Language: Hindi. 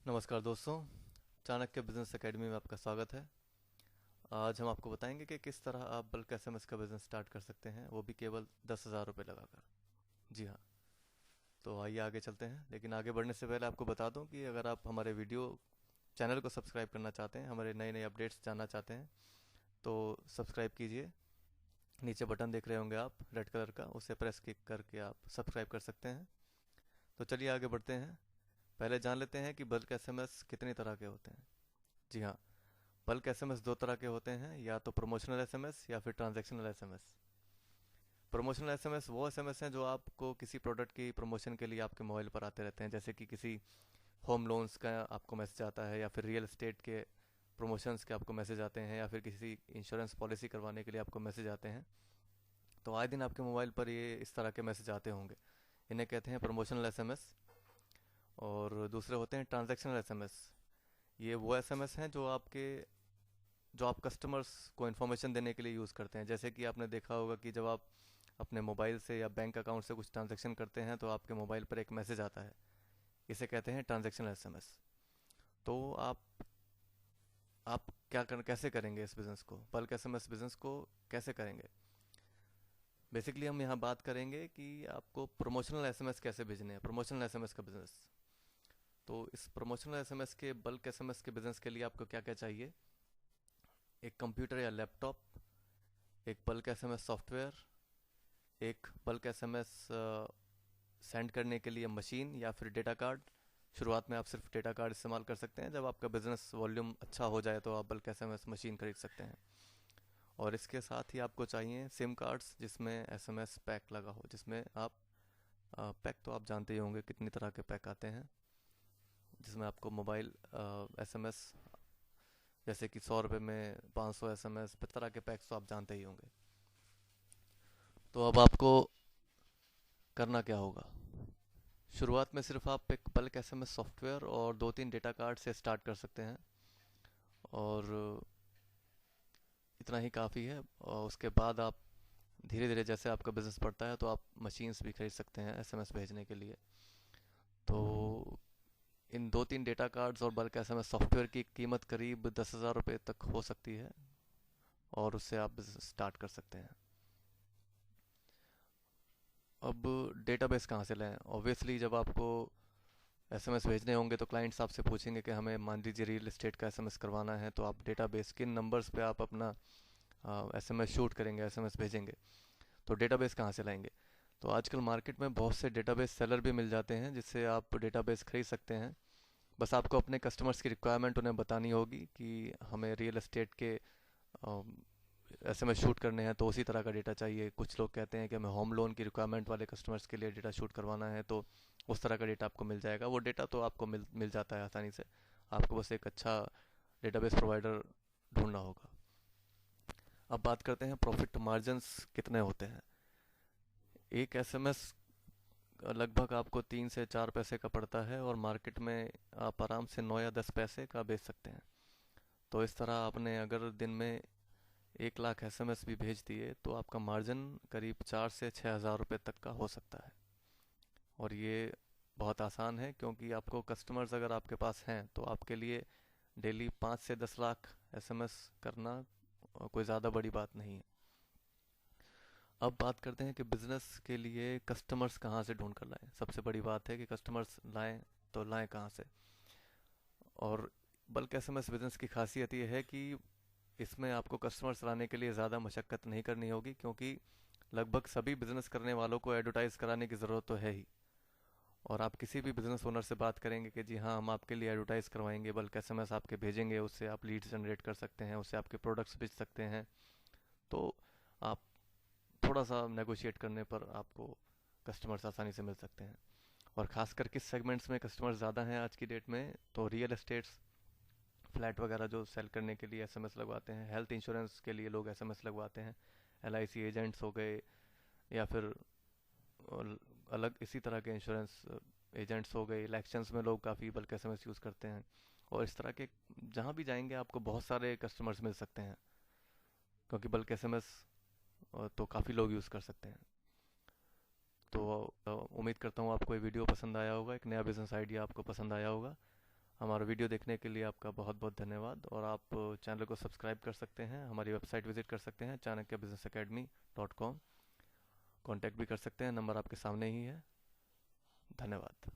नमस्कार दोस्तों, चाणक्य बिजनेस एकेडमी में आपका स्वागत है। आज हम आपको बताएंगे कि किस तरह आप बल्क एसएमएस का बिजनेस स्टार्ट कर सकते हैं, वो भी केवल 10,000 रुपये लगाकर। जी हाँ, तो आइए आगे चलते हैं। लेकिन आगे बढ़ने से पहले आपको बता दूं कि अगर आप हमारे वीडियो चैनल को सब्सक्राइब करना चाहते हैं, हमारे नए नए अपडेट्स जानना चाहते हैं, तो सब्सक्राइब कीजिए। नीचे बटन देख रहे होंगे आप, रेड कलर का, उसे प्रेस किक करके आप सब्सक्राइब कर सकते हैं। तो चलिए आगे बढ़ते हैं। पहले जान लेते हैं कि बल्क एसएमएस कितनी तरह के होते हैं। जी हाँ, बल्क एसएमएस दो तरह के होते हैं, या तो प्रमोशनल एसएमएस या फिर ट्रांजैक्शनल एसएमएस। प्रमोशनल एसएमएस वो एसएमएस हैं जो आपको किसी प्रोडक्ट की प्रमोशन के लिए आपके मोबाइल पर आते रहते हैं, जैसे कि किसी होम लोन्स का आपको मैसेज आता है, या फिर रियल एस्टेट के प्रमोशंस के आपको मैसेज आते हैं, या फिर किसी इंश्योरेंस पॉलिसी करवाने के लिए आपको मैसेज आते हैं। तो आए दिन आपके मोबाइल पर ये इस तरह के मैसेज आते होंगे। इन्हें कहते हैं प्रमोशनल एसएमएस। और दूसरे होते हैं ट्रांजैक्शनल एसएमएस। ये वो एसएमएस हैं जो आप कस्टमर्स को इन्फॉर्मेशन देने के लिए यूज़ करते हैं। जैसे कि आपने देखा होगा कि जब आप अपने मोबाइल से या बैंक अकाउंट से कुछ ट्रांजैक्शन करते हैं तो आपके मोबाइल पर एक मैसेज आता है। इसे कहते हैं ट्रांजैक्शनल एसएमएस। तो आप कैसे करेंगे इस बिज़नेस को, बल्क एसएमएस बिज़नेस को कैसे करेंगे। बेसिकली हम यहाँ बात करेंगे कि आपको प्रमोशनल एसएमएस कैसे भेजने हैं, प्रमोशनल एसएमएस का बिज़नेस। तो इस प्रमोशनल एसएमएस के, बल्क एसएमएस के बिज़नेस के लिए आपको क्या क्या चाहिए। एक कंप्यूटर या लैपटॉप, एक बल्क एसएमएस सॉफ्टवेयर, एक बल्क एसएमएस सेंड करने के लिए मशीन या फिर डेटा कार्ड। शुरुआत में आप सिर्फ डेटा कार्ड इस्तेमाल कर सकते हैं, जब आपका बिजनेस वॉल्यूम अच्छा हो जाए तो आप बल्क एसएमएस मशीन खरीद सकते हैं। और इसके साथ ही आपको चाहिए सिम कार्ड्स जिसमें एसएमएस पैक लगा हो, जिसमें आप पैक तो आप जानते ही होंगे कितनी तरह के पैक आते हैं, जिसमें आपको मोबाइल एसएमएस, जैसे कि 100 रुपये में 500 एसएमएस, तरह के पैक्स तो आप जानते ही होंगे। तो अब आपको करना क्या होगा। शुरुआत में सिर्फ आप एक बल्क एसएमएस सॉफ्टवेयर और 2-3 डेटा कार्ड से स्टार्ट कर सकते हैं, और इतना ही काफ़ी है। और उसके बाद आप धीरे धीरे, जैसे आपका बिजनेस बढ़ता है, तो आप मशीन्स भी खरीद सकते हैं एसएमएस भेजने के लिए। तो इन 2-3 डेटा कार्ड्स और बल्क एसएमएस सॉफ्टवेयर की कीमत करीब 10,000 रुपये तक हो सकती है, और उससे आप बिजनेस स्टार्ट कर सकते हैं। अब डेटाबेस कहाँ से लाएं। ऑब्वियसली जब आपको एसएमएस भेजने होंगे तो क्लाइंट्स आपसे पूछेंगे कि हमें, मान लीजिए, रियल एस्टेट का एसएमएस करवाना है, तो आप डेटाबेस किन नंबर्स पे आप अपना एसएमएस शूट करेंगे, एसएमएस भेजेंगे। तो डेटाबेस कहाँ से लाएंगे। तो आजकल मार्केट में बहुत से डेटाबेस सेलर भी मिल जाते हैं, जिससे आप डेटाबेस खरीद सकते हैं। बस आपको अपने कस्टमर्स की रिक्वायरमेंट उन्हें बतानी होगी कि हमें रियल एस्टेट के एसएमएस शूट करने हैं, तो उसी तरह का डेटा चाहिए। कुछ लोग कहते हैं कि हमें होम लोन की रिक्वायरमेंट वाले कस्टमर्स के लिए डेटा शूट करवाना है, तो उस तरह का डेटा आपको मिल जाएगा। वो डेटा तो आपको मिल जाता है आसानी से। आपको बस एक अच्छा डेटाबेस प्रोवाइडर ढूंढना होगा। अब बात करते हैं प्रॉफिट मार्जिन्स कितने होते हैं। एक एसएमएस लगभग आपको 3 से 4 पैसे का पड़ता है, और मार्केट में आप आराम से 9 या 10 पैसे का बेच सकते हैं। तो इस तरह आपने अगर दिन में 1 लाख एसएमएस भी भेज दिए तो आपका मार्जिन करीब 4 से 6 हज़ार रुपये तक का हो सकता है। और ये बहुत आसान है, क्योंकि आपको कस्टमर्स अगर आपके पास हैं तो आपके लिए डेली 5 से 10 लाख एसएमएस करना कोई ज़्यादा बड़ी बात नहीं है। अब बात करते हैं कि बिज़नेस के लिए कस्टमर्स कहाँ से ढूंढ कर लाएं। सबसे बड़ी बात है कि कस्टमर्स लाएं, तो लाएं कहाँ से। और बल्क एसएमएस बिज़नेस की खासियत ये है कि इसमें आपको कस्टमर्स लाने के लिए ज़्यादा मशक्क़त नहीं करनी होगी, क्योंकि लगभग सभी बिज़नेस करने वालों को एडवर्टाइज़ कराने की ज़रूरत तो है ही। और आप किसी भी बिज़नेस ओनर से बात करेंगे कि जी हाँ, हम आपके लिए एडवर्टाइज़ करवाएंगे, बल्कि एसएमएस आपके भेजेंगे, उससे आप लीड्स जनरेट कर सकते हैं, उससे आपके प्रोडक्ट्स बेच सकते हैं। तो आप थोड़ा सा नेगोशिएट करने पर आपको कस्टमर्स आसानी से मिल सकते हैं। और ख़ासकर किस सेगमेंट्स में कस्टमर्स ज़्यादा हैं आज की डेट में, तो रियल एस्टेट्स, फ्लैट वगैरह जो सेल करने के लिए एसएमएस लगवाते हैं, हेल्थ इंश्योरेंस के लिए लोग एसएमएस लगवाते हैं, एलआईसी एजेंट्स हो गए, या फिर अलग इसी तरह के इंश्योरेंस एजेंट्स हो गए। इलेक्शंस में लोग काफ़ी बल्क एसएमएस यूज़ करते हैं। और इस तरह के जहाँ भी जाएंगे आपको बहुत सारे कस्टमर्स मिल सकते हैं, क्योंकि बल्क एसएमएस तो काफ़ी लोग यूज़ कर सकते हैं। तो उम्मीद करता हूँ आपको ये वीडियो पसंद आया होगा, एक नया बिज़नेस आइडिया आपको पसंद आया होगा। हमारा वीडियो देखने के लिए आपका बहुत बहुत धन्यवाद। और आप चैनल को सब्सक्राइब कर सकते हैं, हमारी वेबसाइट विजिट कर सकते हैं chanakyabusinessacademy.com, कांटेक्ट भी कर सकते हैं, नंबर आपके सामने ही है। धन्यवाद।